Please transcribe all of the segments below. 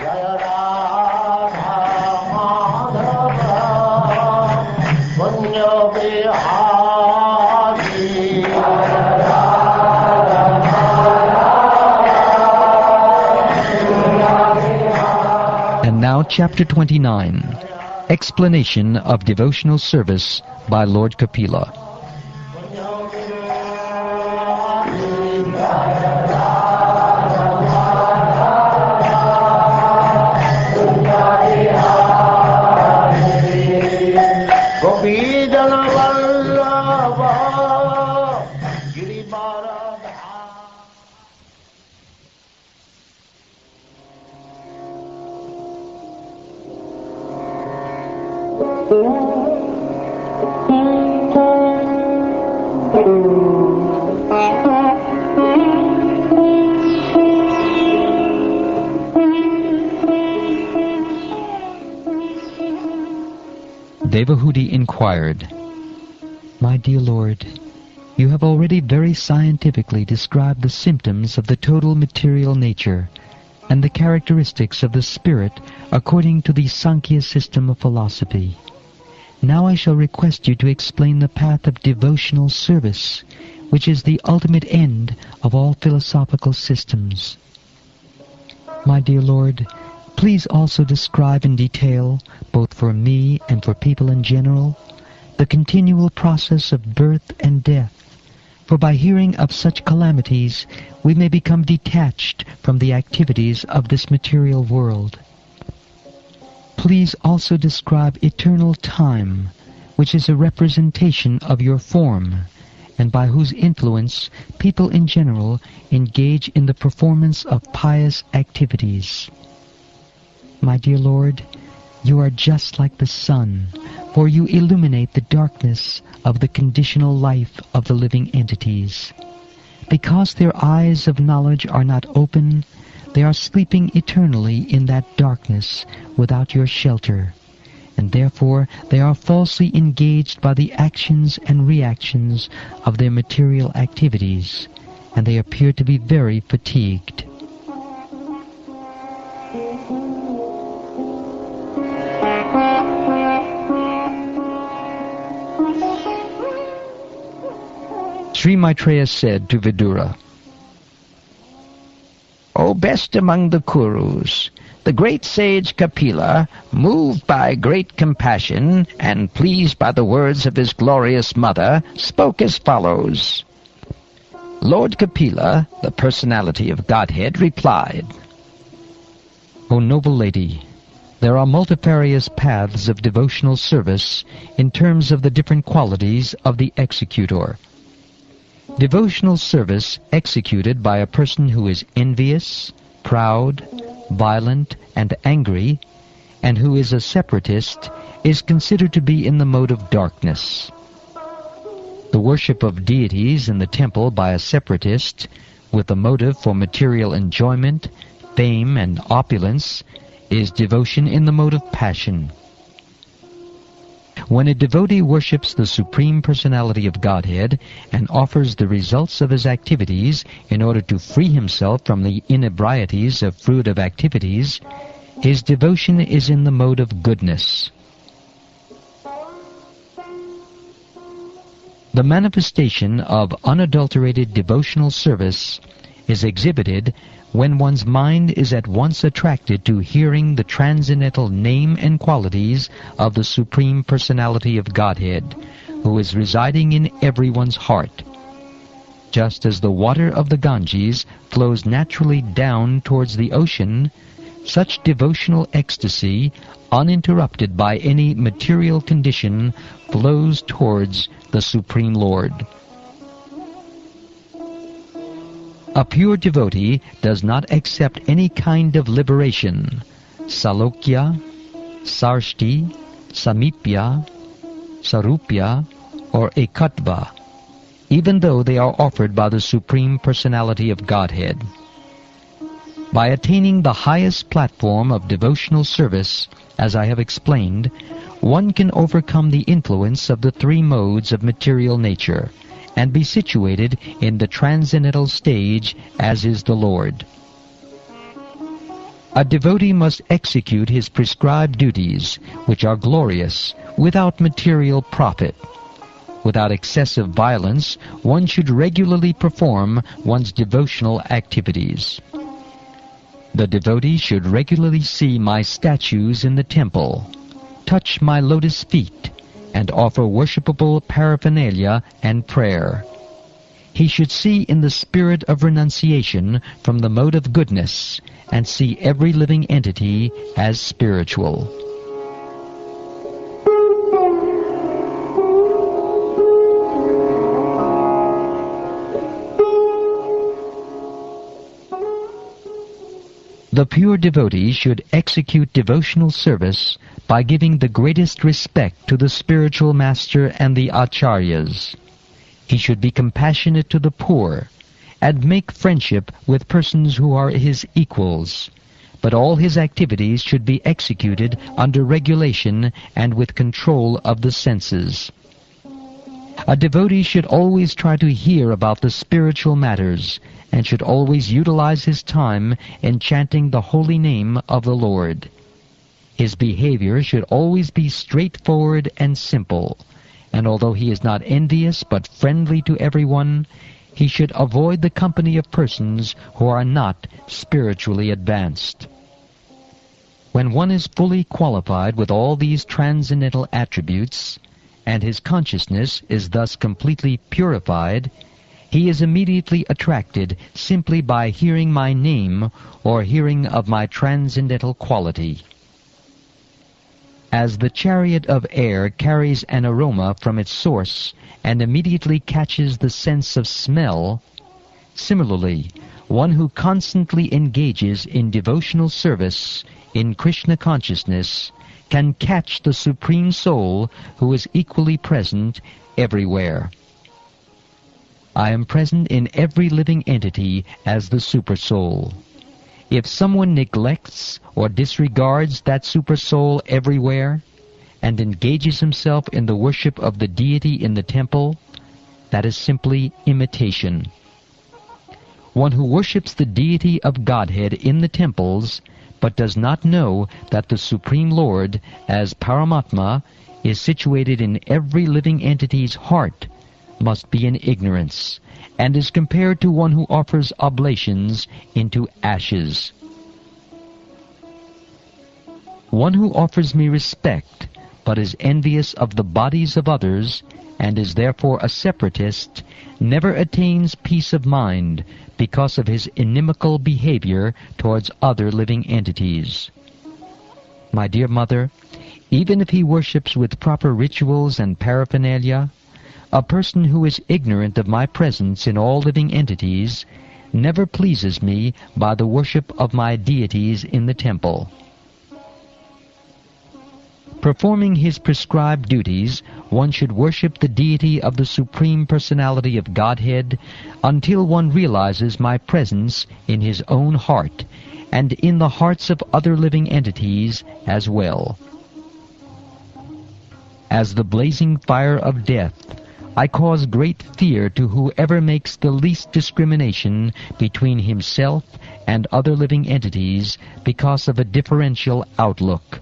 And now Chapter 29, Explanation of Devotional Service by Lord Kapila. Devahudi inquired, "My dear Lord, you have already very scientifically described the symptoms of the total material nature and the characteristics of the spirit according to the Sankhya system of philosophy. Now I shall request you to explain the path of devotional service, which is the ultimate end of all philosophical systems. My dear Lord, please also describe in detail, both for me and for people in general, the continual process of birth and death, for by hearing of such calamities we may become detached from the activities of this material world. Please also describe eternal time, which is a representation of your form, and by whose influence people in general engage in the performance of pious activities. My dear Lord, you are just like the sun, for you illuminate the darkness of the conditional life of the living entities. Because their eyes of knowledge are not open, they are sleeping eternally in that darkness without your shelter, and therefore they are falsely engaged by the actions and reactions of their material activities, and they appear to be very fatigued. Sri Maitreya said to Vidura, "O best among the Kurus, the great sage Kapila, moved by great compassion and pleased by the words of his glorious mother, spoke as follows." Lord Kapila, the personality of Godhead, replied, "O noble lady, there are multifarious paths of devotional service in terms of the different qualities of the executor. Devotional service executed by a person who is envious, proud, violent, and angry, and who is a separatist, is considered to be in the mode of darkness. The worship of deities in the temple by a separatist, with the motive for material enjoyment, fame, and opulence, is devotion in the mode of passion. When a devotee worships the Supreme Personality of Godhead and offers the results of his activities in order to free himself from the inebrieties of fruitive activities, his devotion is in the mode of goodness. The manifestation of unadulterated devotional service is exhibited when one's mind is at once attracted to hearing the transcendental name and qualities of the Supreme Personality of Godhead, who is residing in everyone's heart. Just as the water of the Ganges flows naturally down towards the ocean, such devotional ecstasy, uninterrupted by any material condition, flows towards the Supreme Lord. A pure devotee does not accept any kind of liberation, salokya, sarshti, samipya, sarupya, or ekatva, even though they are offered by the Supreme Personality of Godhead. By attaining the highest platform of devotional service, as I have explained, one can overcome the influence of the three modes of material nature, and be situated in the transcendental stage as is the Lord. A devotee must execute his prescribed duties, which are glorious, without material profit. Without excessive violence, one should regularly perform one's devotional activities. The devotee should regularly see my statues in the temple, touch my lotus feet, and offer worshipable paraphernalia and prayer. He should see in the spirit of renunciation from the mode of goodness, and see every living entity as spiritual. The pure devotee should execute devotional service by giving the greatest respect to the spiritual master and the acharyas. He should be compassionate to the poor, and make friendship with persons who are his equals. But all his activities should be executed under regulation and with control of the senses. A devotee should always try to hear about the spiritual matters, and should always utilize his time in chanting the holy name of the Lord. His behavior should always be straightforward and simple, and although he is not envious but friendly to everyone, he should avoid the company of persons who are not spiritually advanced. When one is fully qualified with all these transcendental attributes, and his consciousness is thus completely purified, he is immediately attracted simply by hearing my name or hearing of my transcendental quality. As the chariot of air carries an aroma from its source and immediately catches the sense of smell, similarly, one who constantly engages in devotional service in Krishna consciousness can catch the Supreme Soul who is equally present everywhere. I am present in every living entity as the Super Soul. If someone neglects or disregards that Super Soul everywhere and engages himself in the worship of the deity in the temple, that is simply imitation. One who worships the deity of Godhead in the temples but does not know that the Supreme Lord, as Paramatma, is situated in every living entity's heart, must be in ignorance, and is compared to one who offers oblations into ashes. One who offers me respect, but is envious of the bodies of others, and is therefore a separatist, never attains peace of mind because of his inimical behavior towards other living entities. My dear mother, even if he worships with proper rituals and paraphernalia, a person who is ignorant of my presence in all living entities never pleases me by the worship of my deities in the temple. Performing his prescribed duties, one should worship the deity of the Supreme Personality of Godhead until one realizes my presence in his own heart and in the hearts of other living entities as well. As the blazing fire of death, I cause great fear to whoever makes the least discrimination between himself and other living entities because of a differential outlook.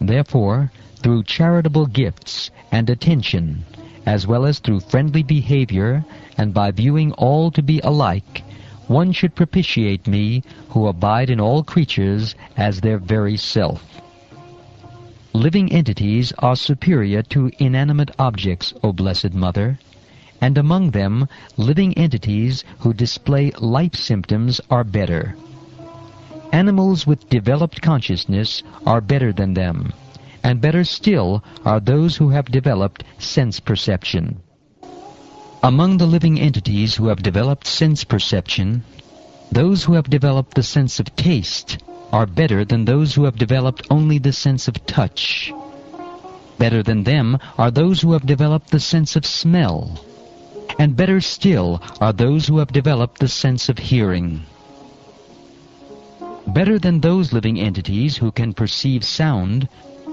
Therefore, through charitable gifts and attention, as well as through friendly behavior and by viewing all to be alike, one should propitiate me who abide in all creatures as their very self. Living entities are superior to inanimate objects, O Blessed Mother, and among them living entities who display life symptoms are better. Animals with developed consciousness are better than them, and better still are those who have developed sense perception. Among the living entities who have developed sense perception, those who have developed the sense of taste are better than those who have developed only the sense of touch. Better than them are those who have developed the sense of smell, and better still are those who have developed the sense of hearing. Better than those living entities who can perceive sound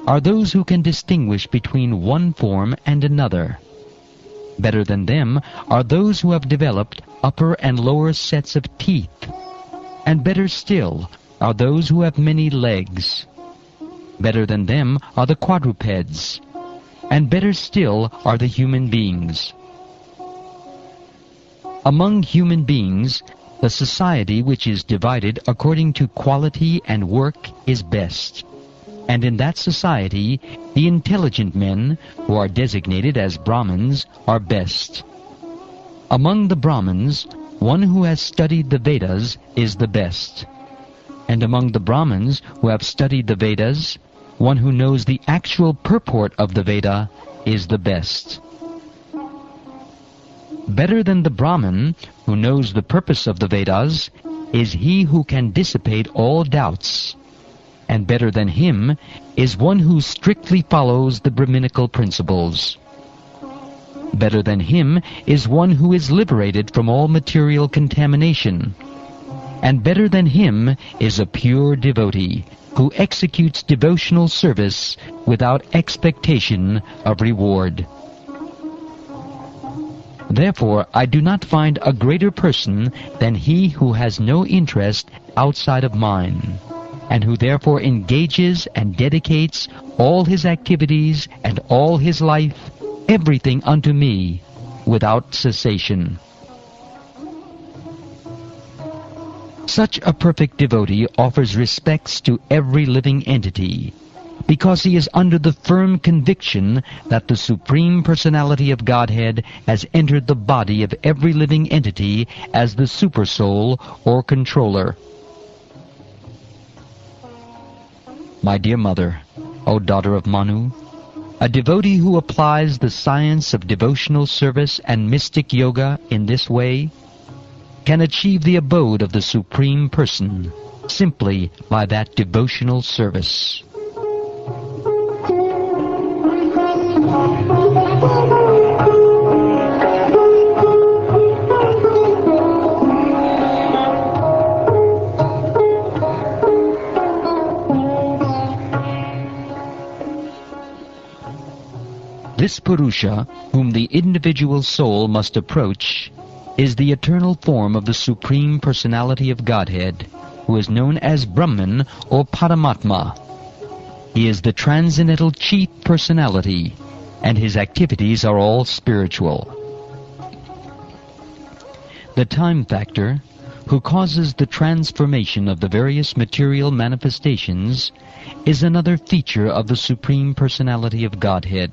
are those who can distinguish between one form and another. Better than them are those who have developed upper and lower sets of teeth. And better still are those who have many legs. Better than them are the quadrupeds, and better still are the human beings. Among human beings, the society which is divided according to quality and work is best. And in that society, the intelligent men, who are designated as Brahmins, are best. Among the Brahmins, one who has studied the Vedas is the best. And among the Brahmins who have studied the Vedas, one who knows the actual purport of the Veda is the best. Better than the Brahmin, who knows the purpose of the Vedas, is he who can dissipate all doubts. And better than him is one who strictly follows the Brahminical principles. Better than him is one who is liberated from all material contamination. And better than him is a pure devotee, who executes devotional service without expectation of reward. Therefore, I do not find a greater person than he who has no interest outside of mine, and who therefore engages and dedicates all his activities and all his life, everything unto me, without cessation. Such a perfect devotee offers respects to every living entity, because he is under the firm conviction that the Supreme Personality of Godhead has entered the body of every living entity as the Supersoul or controller. My dear mother, O daughter of Manu, a devotee who applies the science of devotional service and mystic yoga in this way can achieve the abode of the Supreme Person simply by that devotional service. This Purusha, whom the individual soul must approach, is the eternal form of the Supreme Personality of Godhead, who is known as Brahman or Paramatma. He is the transcendental chief personality, and his activities are all spiritual. The time factor, who causes the transformation of the various material manifestations, is another feature of the Supreme Personality of Godhead.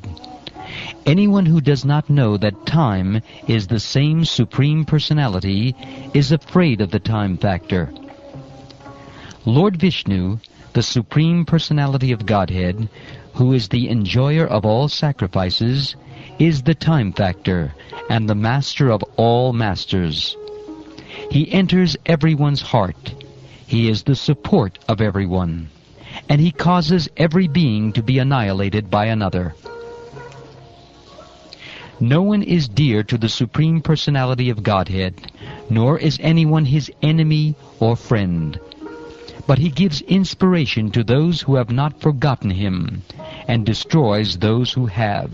Anyone who does not know that time is the same Supreme Personality is afraid of the time factor. Lord Vishnu, the Supreme Personality of Godhead, who is the enjoyer of all sacrifices, is the time factor and the master of all masters. He enters everyone's heart. He is the support of everyone, and he causes every being to be annihilated by another. No one is dear to the Supreme Personality of Godhead, nor is anyone his enemy or friend. But he gives inspiration to those who have not forgotten him, and destroys those who have.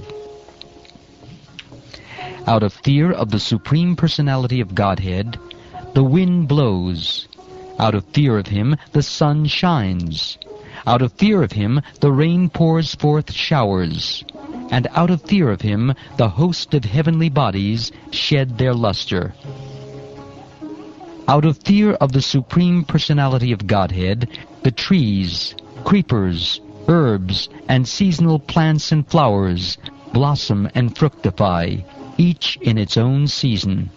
Out of fear of the Supreme Personality of Godhead, the wind blows. Out of fear of him, the sun shines. Out of fear of him, the rain pours forth showers. And out of fear of him, the host of heavenly bodies shed their luster. Out of fear of the Supreme Personality of Godhead, the trees, creepers, herbs, and seasonal plants and flowers blossom and fructify, each in its own season.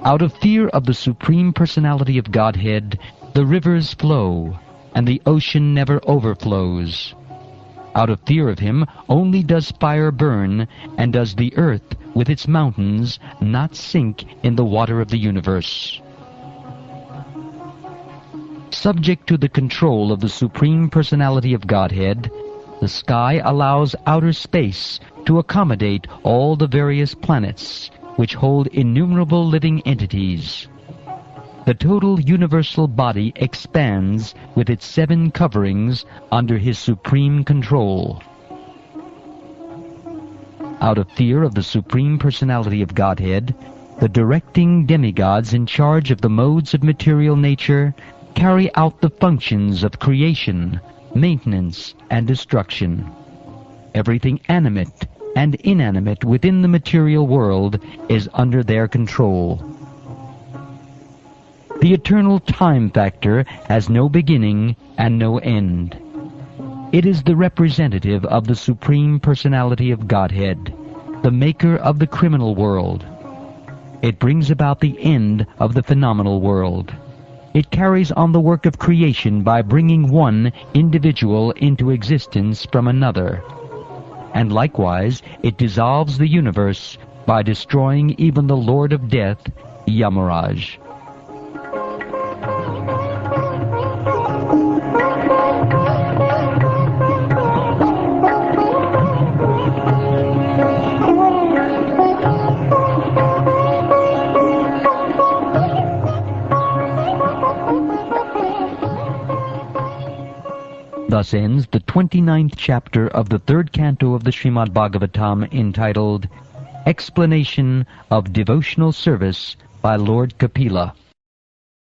Out of fear of the Supreme Personality of Godhead, the rivers flow, and the ocean never overflows. Out of fear of him only does fire burn, and does the earth with its mountains not sink in the water of the universe. Subject to the control of the Supreme Personality of Godhead, the sky allows outer space to accommodate all the various planets, which hold innumerable living entities. The total universal body expands with its 7 coverings under his supreme control. Out of fear of the Supreme Personality of Godhead, the directing demigods in charge of the modes of material nature carry out the functions of creation, maintenance, and destruction. Everything animate and inanimate within the material world is under their control. The eternal time factor has no beginning and no end. It is the representative of the Supreme Personality of Godhead, the maker of the criminal world. It brings about the end of the phenomenal world. It carries on the work of creation by bringing one individual into existence from another. And likewise, it dissolves the universe by destroying even the Lord of Death, Yamaraj. Thus ends the 29th chapter of the 3rd canto of the Srimad Bhagavatam, entitled Explanation of Devotional Service by Lord Kapila.